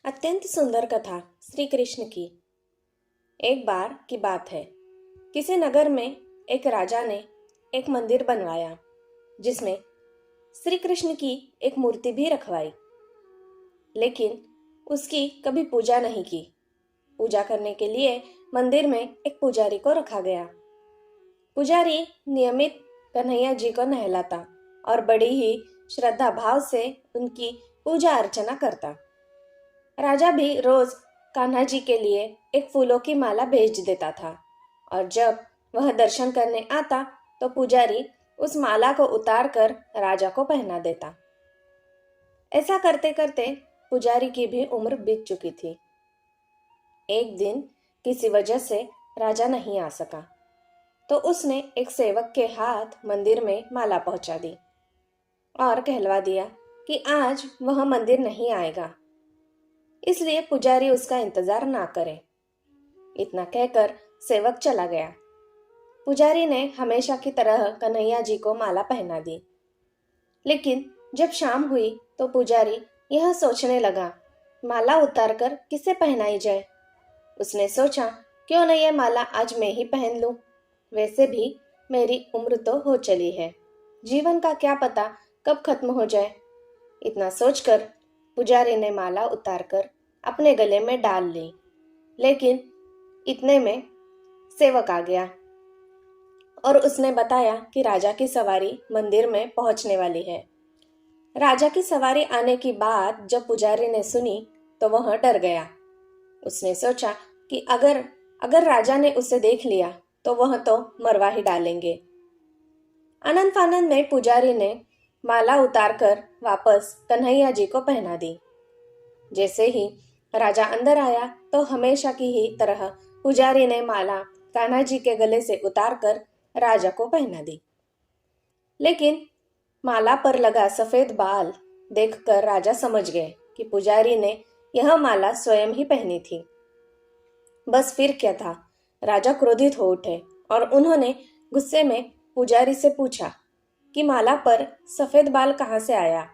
अत्यंत सुंदर कथा श्री कृष्ण की। एक बार की बात है, किसी नगर में एक राजा ने एक मंदिर बनवाया जिसमें श्री कृष्ण की एक मूर्ति भी रखवाई, लेकिन उसकी कभी पूजा नहीं की। पूजा करने के लिए मंदिर में एक पुजारी को रखा गया। पुजारी नियमित कन्हैया जी को नहलाता और बड़ी ही श्रद्धा भाव से उनकी पूजा अर्चना करता। राजा भी रोज कान्हा जी के लिए एक फूलों की माला भेज देता था और जब वह दर्शन करने आता तो पुजारी उस माला को उतार कर राजा को पहना देता। ऐसा करते करते पुजारी की भी उम्र बीत चुकी थी। एक दिन किसी वजह से राजा नहीं आ सका तो उसने एक सेवक के हाथ मंदिर में माला पहुंचा दी और कहलवा दिया कि आज वह मंदिर नहीं आएगा, इसलिए पुजारी उसका इंतजार ना करे। इतना कहकर सेवक चला गया। पुजारी ने हमेशा की तरह कन्हैया जी को माला पहना दी, लेकिन जब शाम हुई तो पुजारी यह सोचने लगा, माला उतारकर किसे पहनाई जाए। उसने सोचा, क्यों न यह माला आज मैं ही पहन लूं। वैसे भी मेरी उम्र तो हो चली है, जीवन का क्या पता कब खत्म हो जाए। इतना सोचकर पुजारी ने माला उतारकर अपने गले में डाल ली, लेकिन इतने में सेवक आ गया और उसने बताया कि राजा की सवारी मंदिर में पहुंचने वाली है। राजा की सवारी आने की बात जब पुजारी ने सुनी तो वह डर गया। उसने सोचा कि अगर राजा ने उसे देख लिया तो वह तो मरवा ही डालेंगे। आनंद फानंद में पुजारी ने माला उतारकर वापस कन्हैया जी को पहना दी। जैसे ही राजा अंदर आया तो हमेशा की ही तरह पुजारी ने माला कान्हा जी के गले से उतारकर राजा को पहना दी, लेकिन माला पर लगा सफेद बाल देखकर राजा समझ गए कि पुजारी ने यह माला स्वयं ही पहनी थी। बस फिर क्या था, राजा क्रोधित हो उठे और उन्होंने गुस्से में पुजारी से पूछा कि माला पर सफेद बाल कहाँ से आया।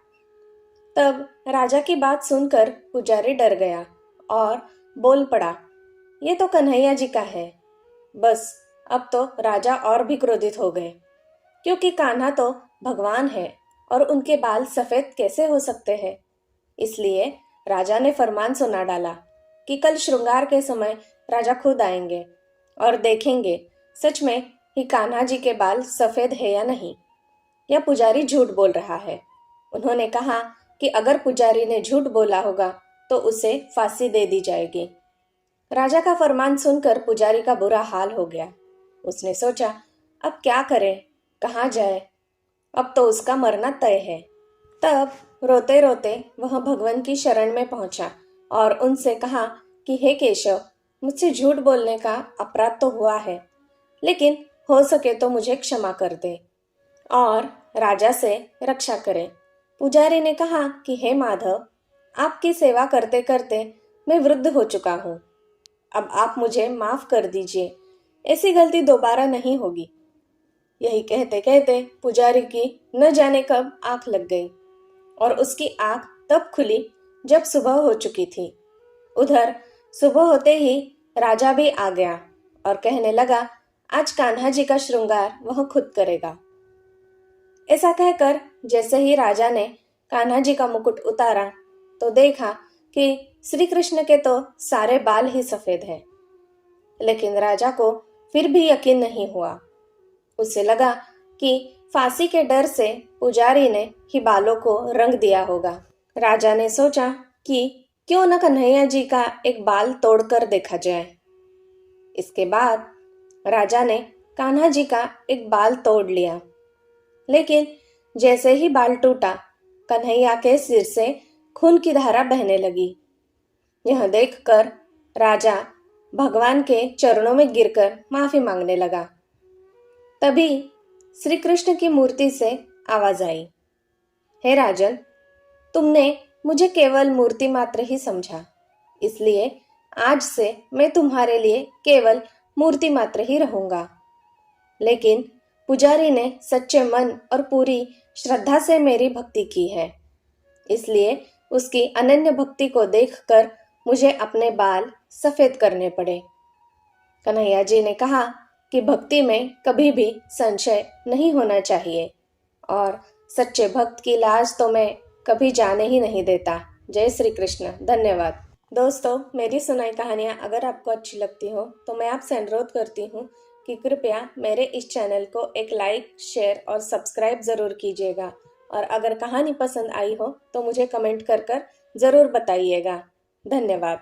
तब राजा की बात सुनकर पुजारी डर गया और बोल पड़ा, ये तो कन्हैया जी का है। बस अब तो राजा और भी क्रोधित हो गए, क्योंकि कान्हा तो भगवान है और उनके बाल सफेद कैसे हो सकते हैं। इसलिए राजा ने फरमान सुना डाला कि कल श्रृंगार के समय राजा खुद आएंगे और देखेंगे सच में ही कान्हा जी के बाल सफेद है या नहीं, या पुजारी झूठ बोल रहा है। उन्होंने कहा कि अगर पुजारी ने झूठ बोला होगा तो उसे फांसी दे दी जाएगी। राजा का फरमान सुनकर पुजारी का बुरा हाल हो गया। उसने सोचा, अब क्या करे, कहाँ जाए, अब तो उसका मरना तय है। तब रोते रोते वह भगवान की शरण में पहुंचा और उनसे कहा कि हे केशव, मुझसे झूठ बोलने का अपराध तो हुआ है, लेकिन हो सके तो मुझे क्षमा कर दे और राजा से रक्षा करे। पुजारी ने कहा कि हे माधव, आपकी सेवा करते करते मैं वृद्ध हो चुका हूँ, अब आप मुझे माफ कर दीजिए, ऐसी गलती दोबारा नहीं होगी। यही कहते कहते पुजारी की न जाने कब आंख लग गई और उसकी आंख तब खुली जब सुबह हो चुकी थी। उधर सुबह होते ही राजा भी आ गया और कहने लगा, आज कान्हा जी का श्रृंगार वह खुद करेगा। ऐसा कहकर जैसे ही राजा ने कान्हा जी का मुकुट उतारा तो देखा कि श्री कृष्ण के तो सारे बाल ही सफेद हैं, लेकिन राजा को फिर भी यकीन नहीं हुआ। उसे लगा कि फांसी के डर से पुजारी ने ही बालों को रंग दिया होगा। राजा ने सोचा कि क्यों न कन्हैया जी का एक बाल तोड़कर देखा जाए। इसके बाद राजा ने कान्हा जी का एक बाल तोड़ लिया, लेकिन जैसे ही बाल टूटा कन्हैया के सिर से खून की धारा बहने लगी। यह देखकर राजा भगवान के चरणों में गिरकर माफी मांगने लगा। तभी श्री कृष्ण की मूर्ति से आवाज आई, हे राजन, तुमने मुझे केवल मूर्ति मात्र ही समझा, इसलिए आज से मैं तुम्हारे लिए केवल मूर्ति मात्र ही रहूंगा। लेकिन पुजारी ने सच्चे मन और पूरी श्रद्धा से मेरी भक्ति की है, इसलिए उसकी अनन्य भक्ति को देखकर मुझे अपने बाल सफ़ेद करने पड़े। कन्हैया जी ने कहा कि भक्ति में कभी भी संशय नहीं होना चाहिए और सच्चे भक्त की लाज तो मैं कभी जाने ही नहीं देता। जय श्री कृष्ण। धन्यवाद। दोस्तों, मेरी सुनाई कहानियाँ अगर आपको अच्छी लगती हो तो मैं आपसे अनुरोध करती हूँ कि कृपया मेरे इस चैनल को एक लाइक, शेयर और सब्सक्राइब ज़रूर कीजिएगा। और अगर कहानी पसंद आई हो तो मुझे कमेंट कर ज़रूर बताइएगा। धन्यवाद।